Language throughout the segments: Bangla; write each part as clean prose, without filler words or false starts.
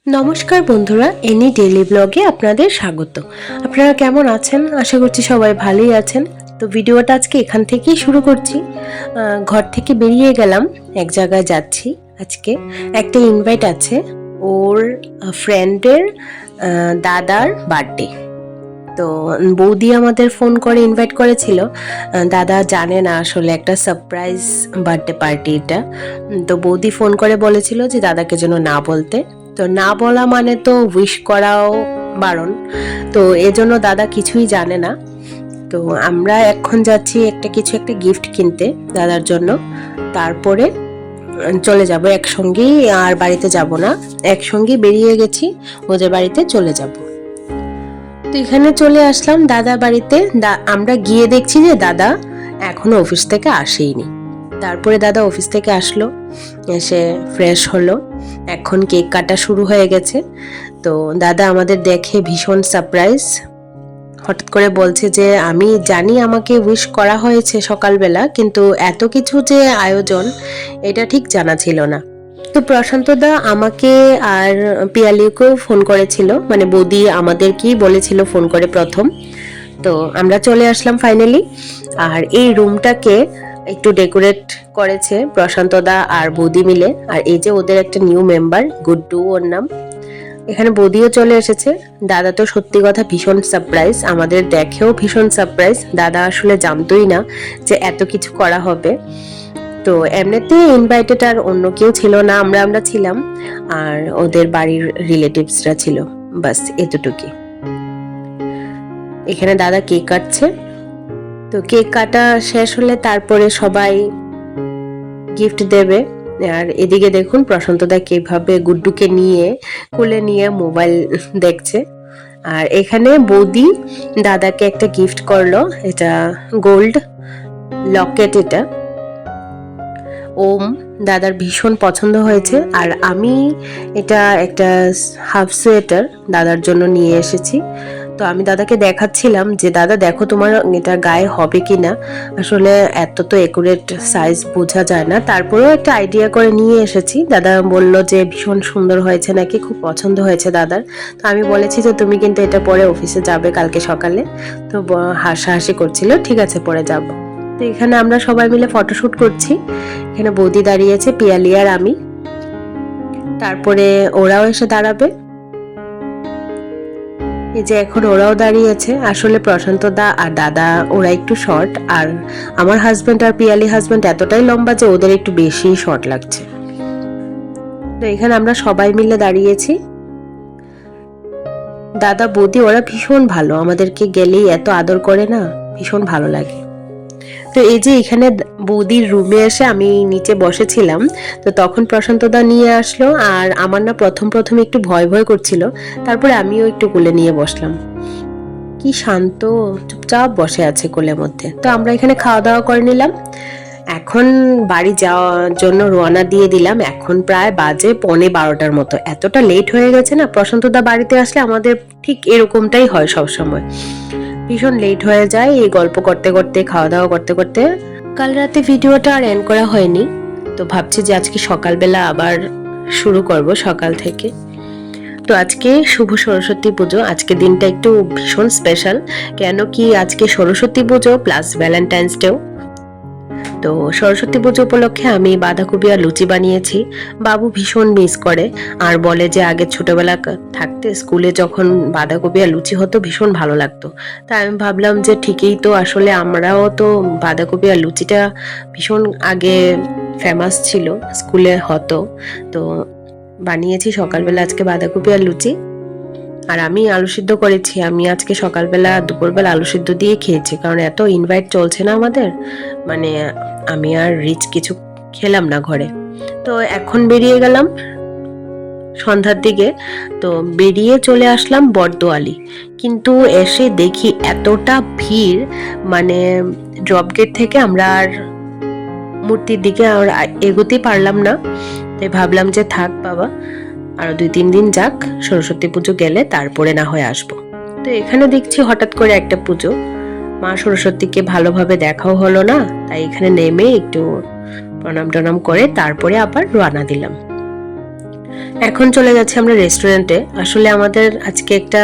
নমস্কার বন্ধুরা, এনি ডেইলি ব্লগে আপনাদের স্বাগত। আপনারা কেমন আছেন? আশা করছি সবাই ভালোই আছেন। তো ভিডিওটা আজকে এখান থেকেই শুরু করছি। ঘর থেকে বেরিয়ে গেলাম, এক জায়গায় যাচ্ছি। আজকে একটা ইনভাইট আছে, ওর ফ্রেন্ডের দাদার বার্থডে। তো বৌদি আমাদের ফোন করে ইনভাইট করেছিল। দাদা জানে না আসলে একটা সারপ্রাইজ বার্থডে পার্টি এটা। তো বৌদি ফোন করে বলেছিল যে দাদাকে যেন না বলতে। তো না বলা মানে তো উইশ করাও বারণ। তো এজন্য দাদা কিছুই জানে না। তো আমরা এখন যাচ্ছি একটা গিফট কিনতে দাদার জন্য। তারপরে চলে যাব একসঙ্গেই, আর বাড়িতে যাব না, একসঙ্গেই বেরিয়ে গেছি, ওদের বাড়িতে চলে যাব। তো এখানে চলে আসলাম দাদা বাড়িতে। আমরা গিয়ে দেখছি যে দাদা এখনো অফিস থেকে আসেইনি। তারপরে দাদা অফিস থেকে আসলো, এসে ফ্রেশ হলো, এখন কেক কাটা শুরু হয়ে গেছে। তো দাদা আমাদের দেখে ভীষণ সারপ্রাইজ, হঠাৎ করে বলছে যে আমি জানি আমাকে উইশ করা হয়েছে সকালবেলা, কিন্তু এত কিছু যে আয়োজন এটা ঠিক জানা ছিল না। তো প্রশান্ত দা আমাকে আর পিয়ালিকেও ফোন করেছিল, মানে বৌদি আমাদেরকেই বলেছিল ফোন করে প্রথম। তো আমরা চলে আসলাম ফাইনালি। আর এই রুমটাকে একটু ডেকোরেট করেছে প্রশান্ত দা আর বৌদি মিলে। আর এই যে ওদের একটা নিউ মেম্বার, গুড্ডু ওর নাম। এখানে বৌদিও চলে এসেছে। দাদা তো সত্যি কথা ভীষণ সারপ্রাইজ, আমাদের দেখেও ভীষণ সারপ্রাইজ। দাদা আসলে জানতোই না যে এত কিছু করা হবে। তো এমনিতে ইনভাইটেড আর অন্য কেউ ছিল না, আমরা ছিলাম, আর ওদের বাড়ির রিলেটিভসরা ছিল, বাস এতটুকুই। এখানে দাদা কেক কাটছে। তো কেক কাটা শেষ হলে তারপরে সবাই গিফট দেবে। আর এদিকে দেখুন প্রশান্ত দা কিভাবে গুড্ডুকে নিয়ে কোলে নিয়ে মোবাইল দেখছে। আর এখানে বৌদি দাদাকে একটা গিফট করলো, এটা গোল্ড লকেট, এটা ওম দাদার ভীষণ পছন্দ হয়েছে। আর আমি এটা একটা হাফ সোয়েটার দাদার জন্য নিয়ে এসেছি। তো আমি দাদাকে দেখাচ্ছিলাম যে দাদা দেখো তোমার এটা গায়ে হবে কিনা, আসলে এত তো একুরেট সাইজ বোঝা যায় না, তারপরেও একটা আইডিয়া করে নিয়ে এসেছি। দাদা বলল যে ভীষণ সুন্দর হয়েছে নাকি, খুব পছন্দ হয়েছে দাদার। তো আমি বলেছি যে তুমি কিন্তু এটা পরে অফিসে যাবে কালকে সকালে। তো হাসাহাসি করছিল, ঠিক আছে পরে যাব। তো এখানে আমরা সবাই মিলে ফটোশুট করছি। এখানে বৌদি দাঁড়িয়েছে, পিয়ালি আর আমি, তারপরে ওরাও এসে দাঁড়াবে। এই যে এখন ওরাও দাঁড়িয়েছে। আসলে প্রশান্ত দা আর দাদা ওরা একটু শর্ট, আর আমার হাজবেন্ড আর পিয়ালি হাজবেন্ড এতটাই লম্বা যে ওদের একটু বেশি শর্ট লাগছে। তো এখানে আমরা সবাই মিলে দাঁড়িয়েছি। দাদা বৌদি ওরা ভীষণ ভালো, আমাদেরকে গেলেই এত আদর করে না, ভীষণ ভালো লাগে। তো এই যে এখানে বৌদির রুমে এসে আমি নিচে বসেছিলাম, তো তখন প্রশান্ত দা নিয়ে আসলো। আর আমার না প্রথম একটু ভয় ভয় করছিল, তারপরে আমিও একটু কোলে নিয়ে বসলাম। কি শান্ত চুপচাপ বসে আছে কোলের মধ্যে। তো আমরা এখানে খাওয়া দাওয়া করে নিলাম, এখন বাড়ি যাওয়ার জন্য রওনা দিয়ে দিলাম। এখন প্রায় বাজে 11:15 মতো, এতটা লেট হয়ে গেছে না। প্রশান্ত দা বাড়িতে আসলে আমাদের ঠিক এরকমটাই হয় সব সময়, ভীষণ লেট হয়ে যায় এই গল্প করতে করতে, খাওয়া দাওয়া করতে করতে। কাল রাতে ভিডিওটা আর এন্ড করা হয়নি, তো ভাবছি যে আজকে সকালবেলা আবার শুরু করব সকাল থেকে। তো আজকে শুভ সরস্বতী পুজো, আজকে দিনটা একটু ভীষণ স্পেশাল, কেন কি আজকে সরস্বতী পুজো প্লাস ভ্যালেন্টাইন্স ডেও। তো সরস্বতী পুজো উপলক্ষে আমি বাঁধাকপি আর লুচি বানিয়েছি। বাবু ভীষণ মিস করে, আর বলে যে আগে ছোটবেলা থাকতে স্কুলে যখন বাঁধাকপি আর লুচি হতো ভীষণ ভালো লাগতো। তাই আমি ভাবলাম যে ঠিকই তো, আসলে আমরাও তো বাঁধাকপি আর লুচিটা ভীষণ আগে ফেমাস ছিল, স্কুলে হতো। তো বানিয়েছি সকালবেলা আজকে বাঁধাকপি আর লুচি। আর আমি আলু সিদ্ধ করেছি, আমি আজকে সকালবেলা দুপুরবেলা আলু সিদ্ধ দিয়ে খেয়েছি, কারণ এত ইনভাইট চলছে না আমাদের, মানে আমি আর রিচ কিছু খেলাম না ঘরে। তো এখন বেরিয়ে গেলাম সন্ধ্যার দিকে। তো বেরিয়ে চলে আসলাম বটদোয়ালি, কিন্তু এসে দেখি এতটা ভিড়, মানে ড্রপ গেট থেকে আমরা আর মূর্তির দিকে আর এগোতেই পারলাম না। তাই ভাবলাম যে থাক বাবা, আরো 2-3 দিন যাক, সরস্বতী পুজো গেলে তারপরে না হয় আসবো। তো এখানে দেখছি হঠাৎ করে একটা পুজো, মা সরস্বতীকে ভালোভাবে দেখাও হলো না, তাই এখানে নেমে একটু প্রণাম টনাম করে তারপরে আবার রওনা দিলাম। এখন চলে যাচ্ছি আমরা রেস্টুরেন্টে। আসলে আমাদের আজকে একটা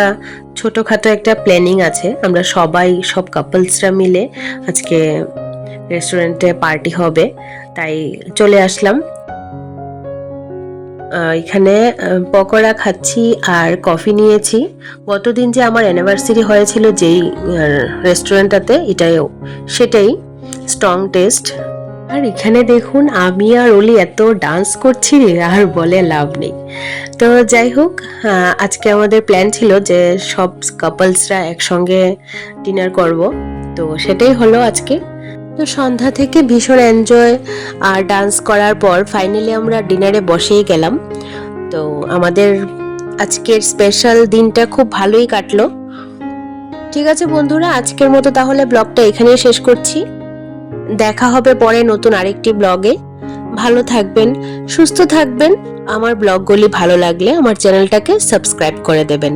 ছোটখাটো একটা প্ল্যানিং আছে, আমরা সব কাপলসরা মিলে আজকে রেস্টুরেন্টে পার্টি হবে, তাই চলে আসলাম। এখানে পকোড়া খাচ্ছি আর কফি নিয়েছি। গতদিন যে আমার অ্যানিভার্সারি হয়েছিল যেই রেস্টুরেন্টটাতে, সেটাই স্ট্রং টেস্ট। আর এখানে দেখুন আমি আর ওলি এত ডান্স করছি আর বলে লাভ নেই। তো যাই হোক, আজকে আমাদের প্ল্যান ছিল যে সব কাপলসরা একসঙ্গে ডিনার করব, তো সেটাই হলো আজকে। তো সন্ধ্যা থেকে ভীষণ এনজয় আর ডান্স করার পর ফাইনালি আমরা ডিনারে বসেই গেলাম। তো আমাদের আজকের স্পেশাল দিনটা খুব ভালোই কাটলো। ঠিক আছে বন্ধুরা, আজকের মতো তাহলে ব্লগটা এখানেই শেষ করছি। দেখা হবে পরে নতুন আরেকটি ব্লগে। ভালো থাকবেন, সুস্থ থাকবেন। আমার ব্লগগুলি ভালো লাগলে আমার চ্যানেলটাকে সাবস্ক্রাইব করে দেবেন।